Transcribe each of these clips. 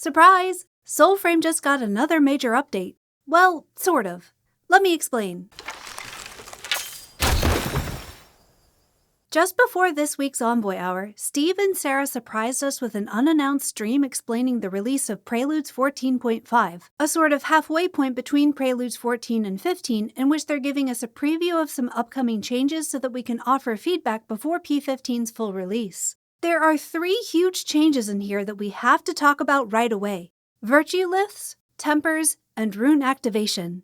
Surprise! Soulframe just got another major update. Well, sort of. Let me explain. Just before this week's Envoy Hour, Steve and Sarah surprised us with an unannounced stream explaining the release of Preludes 14.5, a sort of halfway point between Preludes 14 and 15, in which they're giving us a preview of some upcoming changes so that we can offer feedback before P15's full release. There are 3 huge changes in here that we have to talk about right away: Virtue Liths, Tempers, and Rune Activation.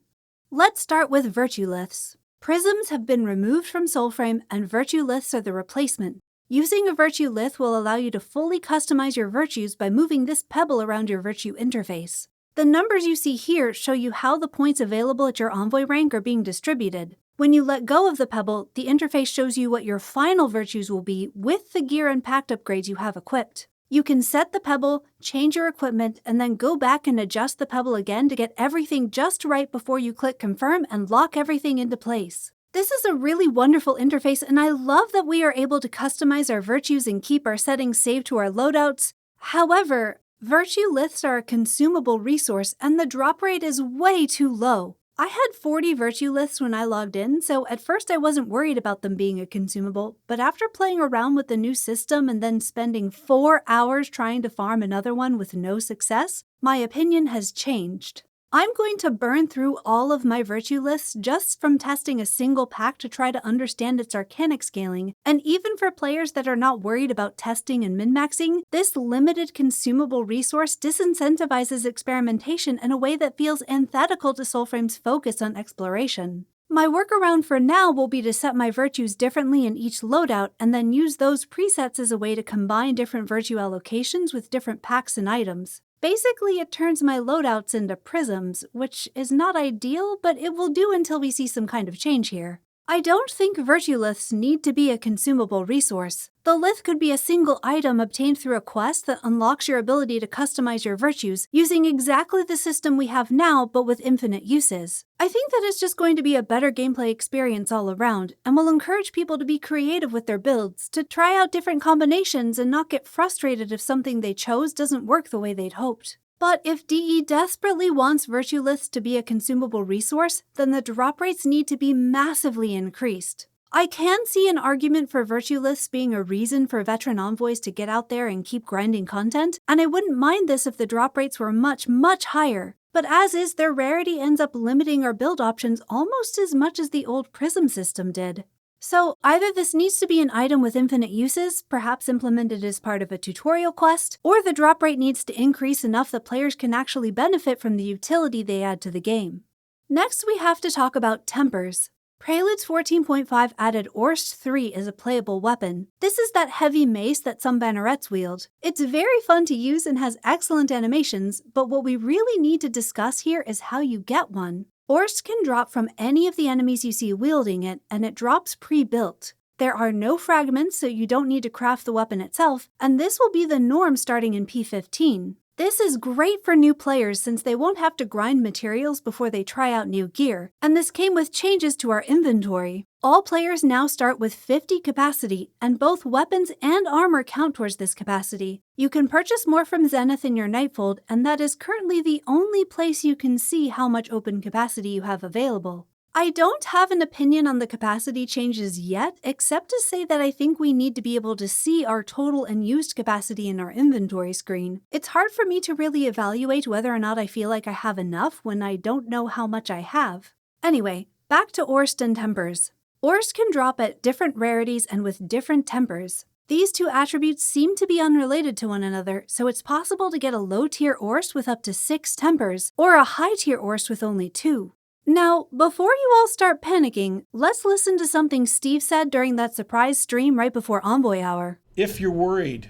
Let's start with Virtue Liths. Prisms have been removed from Soulframe, and Virtue Liths are the replacement. Using a Virtue Lith will allow you to fully customize your virtues by moving this pebble around your Virtue interface. The numbers you see here show you how the points available at your Envoy rank are being distributed. When you let go of the pebble, the interface shows you what your final virtues will be with the gear and pact upgrades you have equipped. You can set the pebble, change your equipment, and then go back and adjust the pebble again to get everything just right before you click confirm and lock everything into place. This is a really wonderful interface, and I love that we are able to customize our virtues and keep our settings saved to our loadouts. However, Virtue Liths are a consumable resource, and the drop rate is way too low. I had 40 Virtue Liths when I logged in, so at first I wasn't worried about them being a consumable, but after playing around with the new system and then spending 4 hours trying to farm another one with no success, my opinion has changed. I'm going to burn through all of my Virtue Liths just from testing a single pack to try to understand its arcanic scaling, and even for players that are not worried about testing and min-maxing, this limited consumable resource disincentivizes experimentation in a way that feels antithetical to Soulframe's focus on exploration. My workaround for now will be to set my virtues differently in each loadout and then use those presets as a way to combine different virtue allocations with different packs and items. Basically, it turns my loadouts into prisms, which is not ideal, but it will do until we see some kind of change here. I don't think Virtue Liths need to be a consumable resource. The Lith could be a single item obtained through a quest that unlocks your ability to customize your virtues, using exactly the system we have now, but with infinite uses. I think that it's just going to be a better gameplay experience all around, and will encourage people to be creative with their builds, to try out different combinations and not get frustrated if something they chose doesn't work the way they'd hoped. But if DE desperately wants Virtue Liths to be a consumable resource, then the drop rates need to be massively increased. I can see an argument for Virtue Liths being a reason for veteran envoys to get out there and keep grinding content, and I wouldn't mind this if the drop rates were much higher. But as is, their rarity ends up limiting our build options almost as much as the old Prism system did. So either this needs to be an item with infinite uses, perhaps implemented as part of a tutorial quest, or the drop rate needs to increase enough that players can actually benefit from the utility they add to the game. Next, we have to talk about Tempers. Preludes 14.5 added Orst 3 as a playable weapon. This is that heavy mace that some bannerets wield. It's very fun to use and has excellent animations, but what we really need to discuss here is how you get one. Orst can drop from any of the enemies you see wielding it, and it drops pre-built. There are no fragments, so you don't need to craft the weapon itself, and this will be the norm starting in P15. This is great for new players since they won't have to grind materials before they try out new gear, and this came with changes to our inventory. All players now start with 50 capacity, and both weapons and armor count towards this capacity. You can purchase more from Zenith in your Nightfold, and that is currently the only place you can see how much open capacity you have available. I don't have an opinion on the capacity changes yet, except to say that I think we need to be able to see our total and used capacity in our inventory screen. It's hard for me to really evaluate whether or not I feel like I have enough when I don't know how much I have. Anyway, back to Orst and Tempers. Orst can drop at different rarities and with different tempers. These two attributes seem to be unrelated to one another, so it's possible to get a low-tier Orst with up to 6 tempers, or a high-tier Orst with only 2. Now, before you all start panicking, let's listen to something Steve said during that surprise stream right before Envoy Hour. If you're worried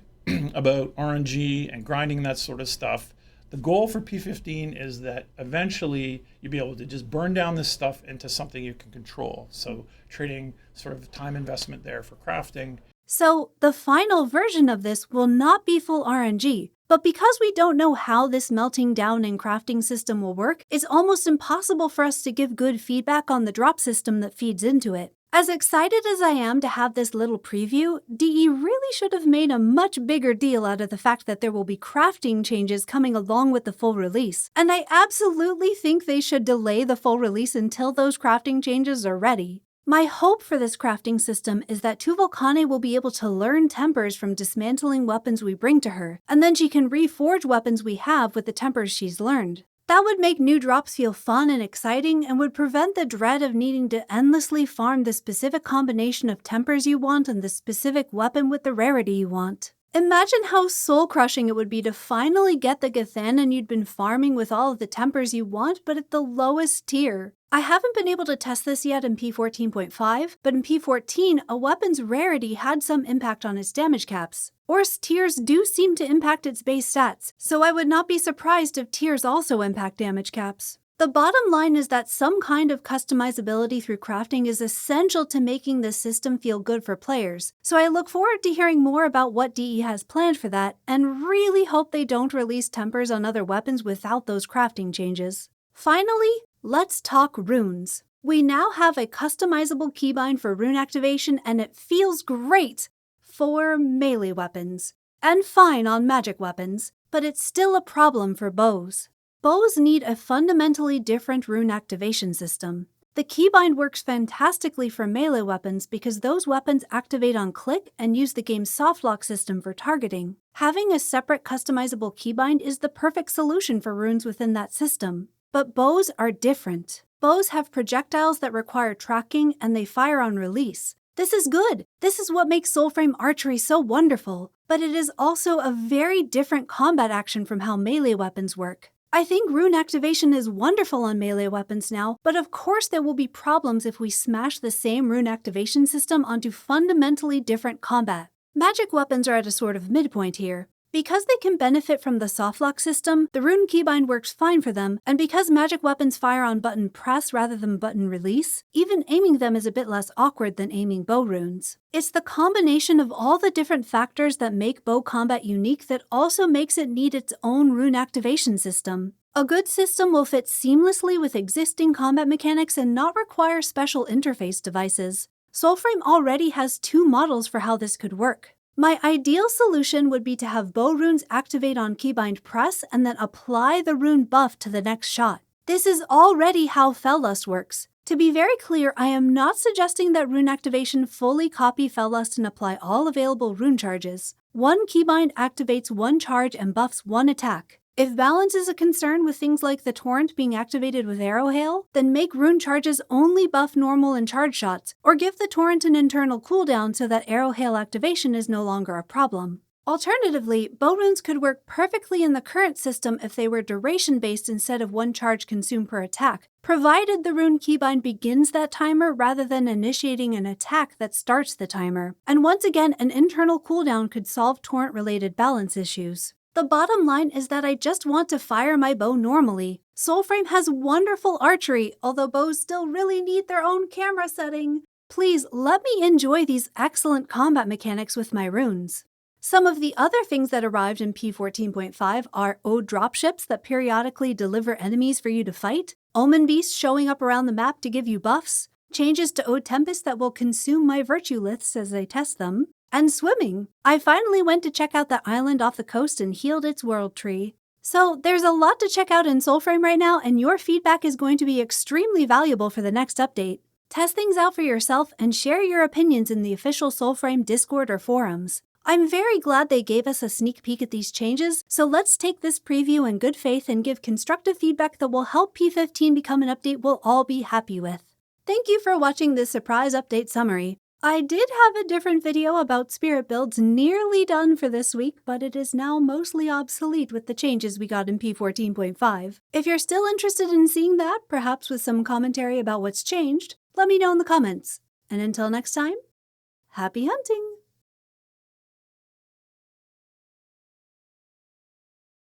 about RNG and grinding that sort of stuff, the goal for P15 is that eventually you'll be able to just burn down this stuff into something you can control. So trading sort of time investment there for crafting. So the final version of this will not be full RNG, but because we don't know how this melting down and crafting system will work, it's almost impossible for us to give good feedback on the drop system that feeds into it. As excited as I am to have this little preview, DE really should have made a much bigger deal out of the fact that there will be crafting changes coming along with the full release, and I absolutely think they should delay the full release until those crafting changes are ready. My hope for this crafting system is that Tuvalkane will be able to learn tempers from dismantling weapons we bring to her, and then she can reforge weapons we have with the tempers she's learned. That would make new drops feel fun and exciting and would prevent the dread of needing to endlessly farm the specific combination of tempers you want and the specific weapon with the rarity you want. Imagine how soul-crushing it would be to finally get the Gathanan you'd been farming with all of the tempers you want, but at the lowest tier. I haven't been able to test this yet in P14.5, but in P14, a weapon's rarity had some impact on its damage caps. Orst tiers do seem to impact its base stats, so I would not be surprised if tiers also impact damage caps. The bottom line is that some kind of customizability through crafting is essential to making this system feel good for players, so I look forward to hearing more about what DE has planned for that, and really hope they don't release tempers on other weapons without those crafting changes. Finally, let's talk runes. We now have a customizable keybind for Rune Activation, and it feels great for melee weapons, and fine on magic weapons, but it's still a problem for bows. Bows need a fundamentally different Rune Activation system. The keybind works fantastically for melee weapons because those weapons activate on click and use the game's softlock system for targeting. Having a separate customizable keybind is the perfect solution for runes within that system. But bows are different. Bows have projectiles that require tracking and they fire on release. This is good. This is what makes Soulframe archery so wonderful. But it is also a very different combat action from how melee weapons work. I think Rune Activation is wonderful on melee weapons now, but of course there will be problems if we smash the same Rune Activation system onto fundamentally different combat. Magic weapons are at a sort of midpoint here. Because they can benefit from the softlock system, the Rune keybind works fine for them, and because magic weapons fire on button press rather than button release, even aiming them is a bit less awkward than aiming bow runes. It's the combination of all the different factors that make bow combat unique that also makes it need its own Rune Activation system. A good system will fit seamlessly with existing combat mechanics and not require special interface devices. Soulframe already has 2 models for how this could work. My ideal solution would be to have bow runes activate on keybind press and then apply the rune buff to the next shot. This is already how Fellust works. To be very clear, I am not suggesting that Rune Activation fully copy Fellust and apply all available rune charges. One keybind activates 1 charge and buffs 1 attack. If balance is a concern with things like the torrent being activated with arrow hail, then make rune charges only buff normal and charge shots, or give the torrent an internal cooldown so that arrow hail activation is no longer a problem. Alternatively, bow runes could work perfectly in the current system if they were duration-based instead of 1 charge consumed per attack, provided the rune keybind begins that timer rather than initiating an attack that starts the timer. And once again, an internal cooldown could solve torrent-related balance issues. The bottom line is that I just want to fire my bow normally. Soulframe has wonderful archery, although bows still really need their own camera setting. Please let me enjoy these excellent combat mechanics with my runes. Some of the other things that arrived in P14.5 are Ode dropships that periodically deliver enemies for you to fight, Omen Beasts showing up around the map to give you buffs, changes to Ode Tempest that will consume my Virtue Liths as I test them, and swimming. I finally went to check out that island off the coast and healed its world tree. So there's a lot to check out in Soulframe right now, and your feedback is going to be extremely valuable for the next update. Test things out for yourself and share your opinions in the official Soulframe Discord or forums. I'm very glad they gave us a sneak peek at these changes, so let's take this preview in good faith and give constructive feedback that will help P15 become an update we'll all be happy with. Thank you for watching this surprise update summary. I did have a different video about spirit builds nearly done for this week, but it is now mostly obsolete with the changes we got in P14.5. If you're still interested in seeing that, perhaps with some commentary about what's changed, let me know in the comments. And until next time, happy hunting!